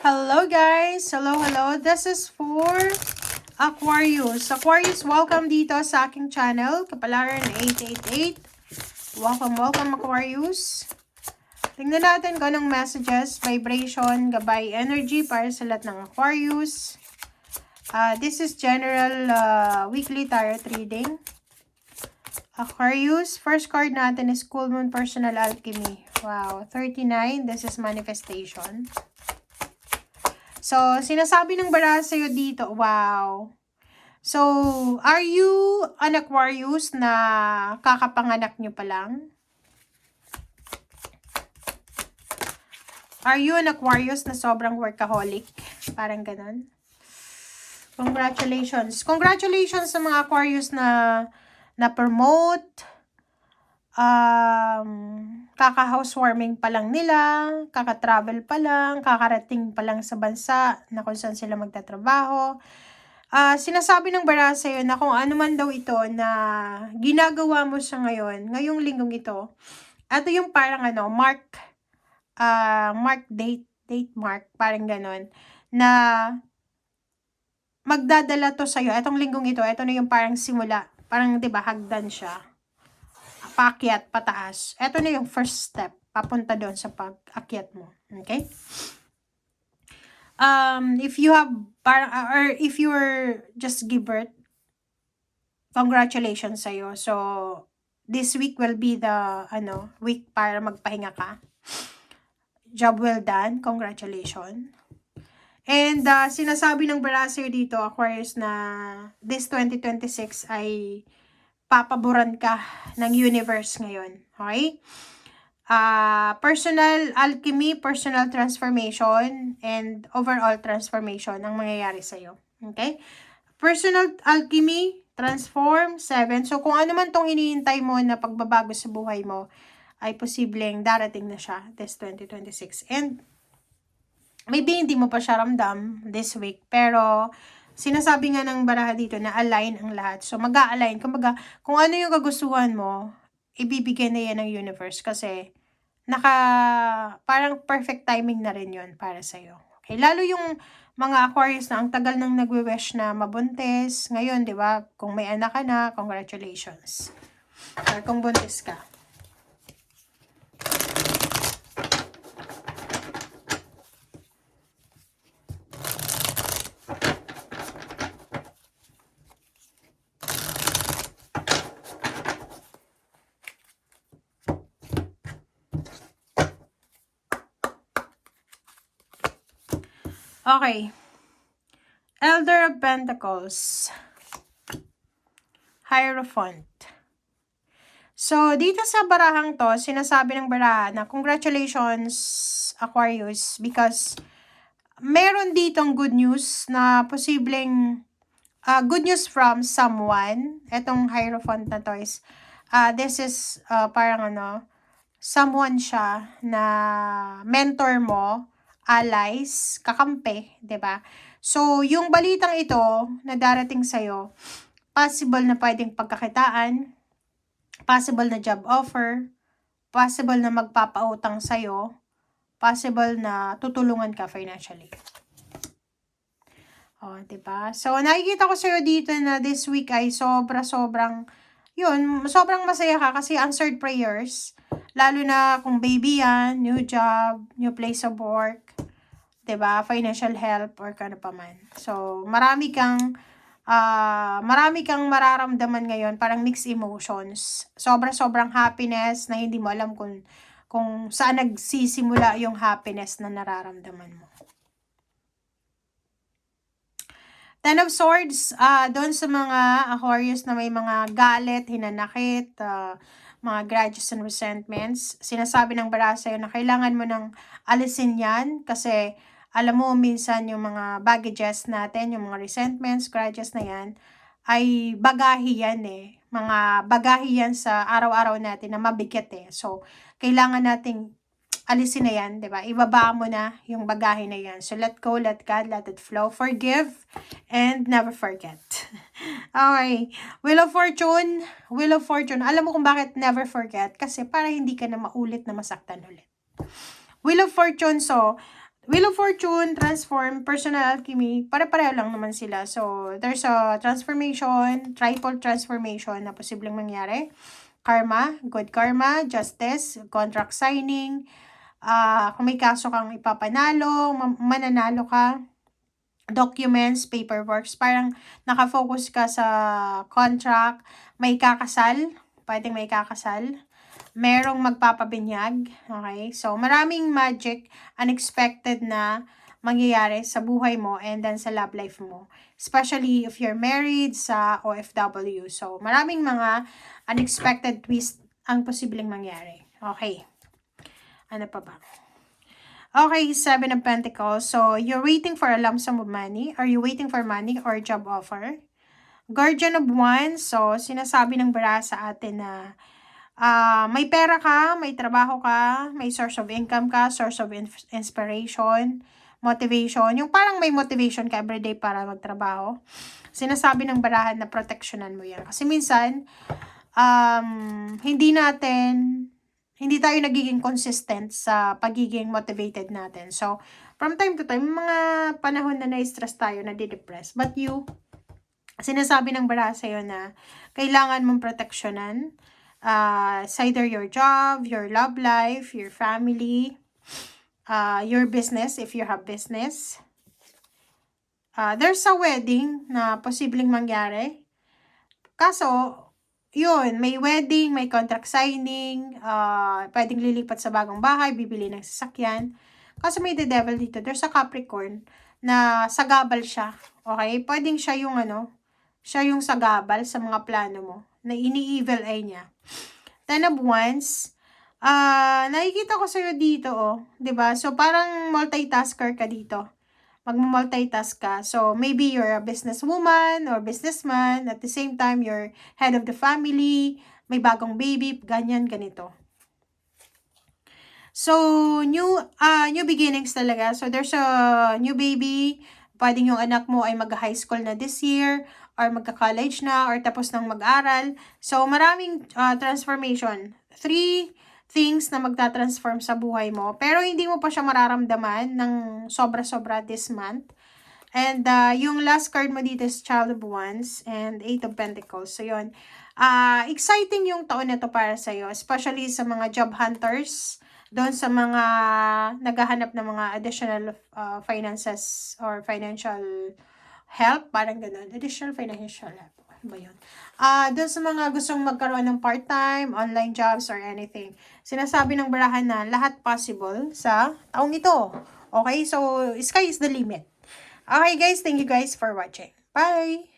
Hello guys! Hello! This is for Aquarius. Aquarius, welcome dito sa aking channel, Kapalaran 888. Welcome Aquarius. Tingnan natin kung anong messages, vibration, gabay, energy para sa lahat ng Aquarius. This is general weekly tarot reading. Aquarius, first card natin is Full Moon Personal Alchemy. Wow, 39. This is manifestation. So, sinasabi ng baraha sa'yo dito, wow. So, are you an Aquarius na kakapanganak nyo pa lang? Are you an Aquarius na sobrang workaholic? Parang ganun. Congratulations. Congratulations sa mga Aquarius na promote. Kaka-housewarming pa lang nila, kaka-travel pa lang, kakarating pa lang sa bansa na kung saan sila magtatrabaho. Sinasabi ng baraha sa'yo na kung ano man daw ito na ginagawa mo sa ngayon, ngayong linggong ito, ito yung parang mark date mark, parang ganon, na magdadala to sa'yo. Itong linggong ito na yung parang simula, parang diba, hagdan siya. Paakyat, pataas. Ito na yung first step. Papunta doon sa pag-akyat mo. Okay? If you have, or if you were just give birth, congratulations sa'yo. So, this week will be the, week para magpahinga ka. Job well done. Congratulations. And, sinasabi ng baraha sa'yo dito, Aquarius, na this 2026 ay papaboran ka ng universe ngayon. Okay? Personal alchemy, personal transformation, and overall transformation ang mangyayari sa'yo. Okay? Personal alchemy, transform, 7. So, kung ano man tong hinihintay mo na pagbabago sa buhay mo, ay posibleng darating na siya this 2026. And, maybe hindi mo pa siya ramdam this week, pero sinasabi nga ng baraha dito na align ang lahat. So, mag-a-align. Kumbaga, kung ano yung kagustuhan mo, ibibigay na yan ng universe kasi parang perfect timing na rin yun para sa'yo. Okay? Lalo yung mga Aquarius na ang tagal nang nagwe-wish na mabuntis. Ngayon, di ba? Kung may anak ka na, congratulations. Or kung buntis ka. Okay. Elder of Pentacles. Hierophant. So, dito sa barahang to, sinasabi ng baraha na congratulations, Aquarius, because meron ditong good news na posibleng good news from someone. Etong Hierophant na to is, this is parang someone siya na mentor mo, allies, kakampi, 'di ba? So, yung balitang ito na darating sa'yo, possible na pwedeng pagkakitaan, possible na job offer, possible na magpapautang sa'yo, possible na tutulungan ka financially. O, 'di ba? So, nakikita ko sa'yo dito na this week ay sobrang masaya ka kasi answered prayers. Lalo na kung baby yan, new job, new place of work, 'di ba? Financial help or kano pa man. So, marami kang mararamdaman ngayon, parang mixed emotions. Sobrang happiness na hindi mo alam kung saan nagsisimula yung happiness na nararamdaman mo. Ten of Swords, doon sa mga Aquarius na may mga galit, hinanakit, mga grudges and resentments, sinasabi ng baraha sa'yo na kailangan mo nang alisin yan kasi alam mo minsan yung mga baggages natin, yung mga resentments, grudges na yan, ay bagahe yan eh. Mga bagahe yan sa araw-araw natin na mabigat eh. So, kailangan nating alisin na yan, diba? Ibaba mo na yung bagahe na yan. So, let go, let God, let it flow. Forgive, and never forget. Okay. Wheel of Fortune. Alam mo kung bakit never forget? Kasi para hindi ka na maulit na masaktan ulit. Wheel of Fortune, so, Wheel of Fortune, Transform, Personal Alchemy, pare-pareho lang naman sila. So, there's a transformation, triple transformation na posibleng mangyari. Karma, good karma, justice, contract signing, kung may kaso kang ipapanalo, mananalo ka, documents, paperworks, parang nakafocus ka sa contract, may kakasal, pwedeng may kakasal, merong magpapabinyag, okay? So, maraming magic, unexpected na mangyayari sa buhay mo and then sa love life mo. Especially if you're married sa OFW. So, maraming mga unexpected twist ang posibleng mangyari. Okay. Ano pa ba? Okay, Seven of Pentacles. So, you're waiting for a lump sum of money. Are you waiting for money or job offer? Guardian of Wands. So, sinasabi ng bara sa atin na may pera ka, may trabaho ka, may source of income ka, source of inspiration, motivation. Yung parang may motivation ka everyday para magtrabaho. Sinasabi ng barahan na protectionan mo yan. Kasi minsan, hindi tayo nagiging consistent sa pagiging motivated natin. So, from time to time, mga panahon na na-stress tayo, na-depress. But sinasabi ng bara sa'yo na kailangan mong proteksyonan. It's either your job, your love life, your family, your business, if you have business. There's a wedding na posibleng mangyari. Kaso, yun, may wedding, may contract signing, pwedeng lilipat sa bagong bahay, bibili ng sasakyan. Kaso may the devil dito. There's a Capricorn na sagabal siya. Okay? Pwedeng siya yung siya yung sagabal sa mga plano mo. Na ini-evil eye niya. Ten of Wands. Nakikita ko sa'yo dito, oh. 'Di ba? So, parang multitasker ka dito. Magmo-multitask ka. So, maybe you're a businesswoman or businessman. At the same time, you're head of the family. May bagong baby. Ganyan, ganito. So, new beginnings talaga. So, there's a new baby. Pwedeng yung anak mo ay mag-high school na this year. Or magka-college na. Or tapos nang mag-aral. So, maraming transformation. 3 things na magta-transform sa buhay mo. Pero hindi mo pa siya mararamdaman ng sobra-sobra this month. And yung last card mo dito is Child of Wands and Eight of Pentacles. So yun. Exciting yung taon na to para sa'yo. Especially sa mga job hunters. Doon sa mga naghahanap ng mga additional finances or financial help. Parang ganun. Additional financial help. Ba yun? Doon sa mga gustong magkaroon ng part-time, online jobs, or anything. Sinasabi ng barahan na lahat possible sa taong ito. Okay? So, sky is the limit. Okay guys, thank you guys for watching. Bye!